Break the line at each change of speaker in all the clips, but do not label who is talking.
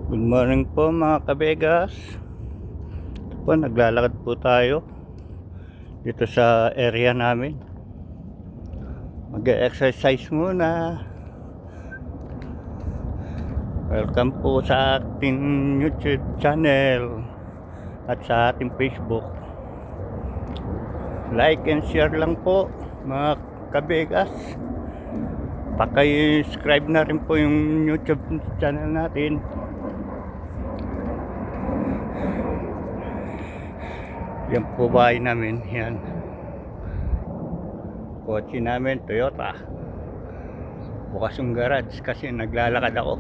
Good morning po mga kabegas. Ito po, naglalakad po tayo dito sa area namin. Mag-exercise muna. Welcome po sa ating YouTube channel at sa ating Facebook. Like and share lang po mga kabegas. Paki-subscribe na rin po yung YouTube channel natin. Yan po bahay namin, yan. Kotse namin, Toyota. Bukas yung garage kasi naglalakad ako.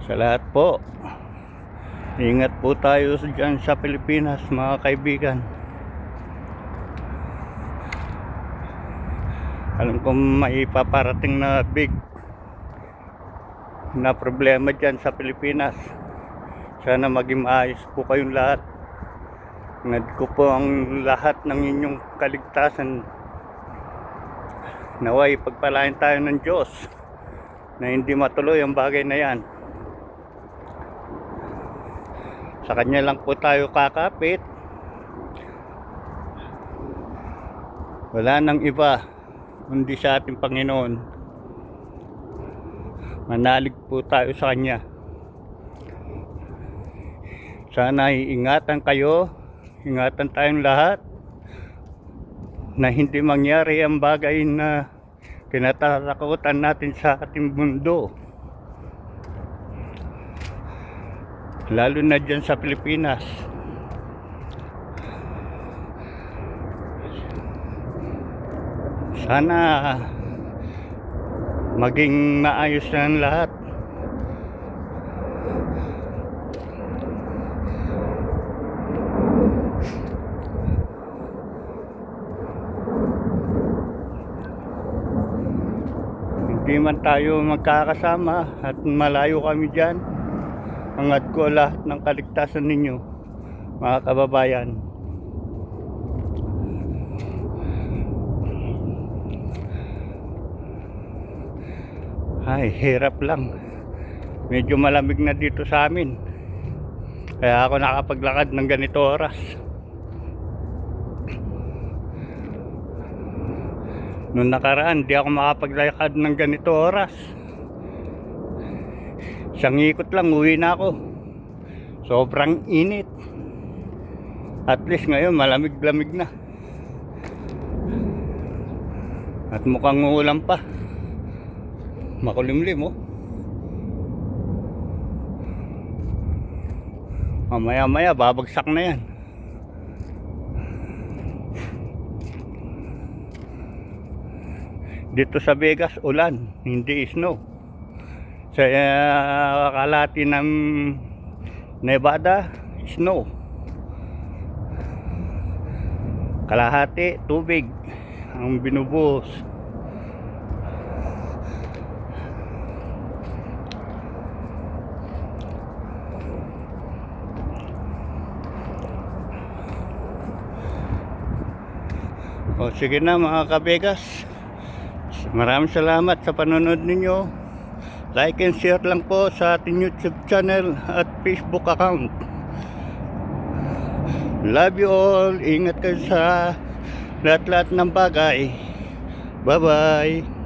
Sa lahat po, ingat po tayo dyan sa Pilipinas mga kaibigan. Alam ko may paparating na big na problema dyan sa Pilipinas. Sana maging maayos po kayong lahat. Ngad ko po ang lahat ng inyong kaligtasan. Naway pagpalain tayo ng Diyos na hindi matuloy ang bagay na yan. Sa Kanya lang po tayo kakapit. Wala nang iba kundi sa ating Panginoon. Manalig po tayo sa Kanya. Sana iingatan kayo, ingatan tayong lahat na hindi mangyari ang bagay na kinatatakutan natin sa ating mundo. Lalo na dyan sa Pilipinas. Sana maging maayos na ang lahat. Hindi man tayo magkakasama at malayo kami dyan, hangad ko lahat ng kaligtasan ninyo mga kababayan. Ay, hirap lang. Medyo malamig na dito sa amin, kaya ako nakapaglakad ng ganito oras. Noong nakaraan, di ako makapaglakad ng ganito oras. Isang ikot lang, uwi na ako. Sobrang init. At least ngayon, malamig-lamig na. At mukhang uulan pa. Makulimlim, oh. Mamaya-maya, babagsak na yan. Dito sa Vegas, ulan, hindi snow. Sa kalahati ng Nevada, snow. Kalahati, tubig ang binubuhos. O sige na mga kabegas. Maraming salamat sa panonood ninyo. Like and share lang po sa ating YouTube channel at Facebook account. Love you all. Ingat kayo sa lahat-lahat ng bagay. Bye bye.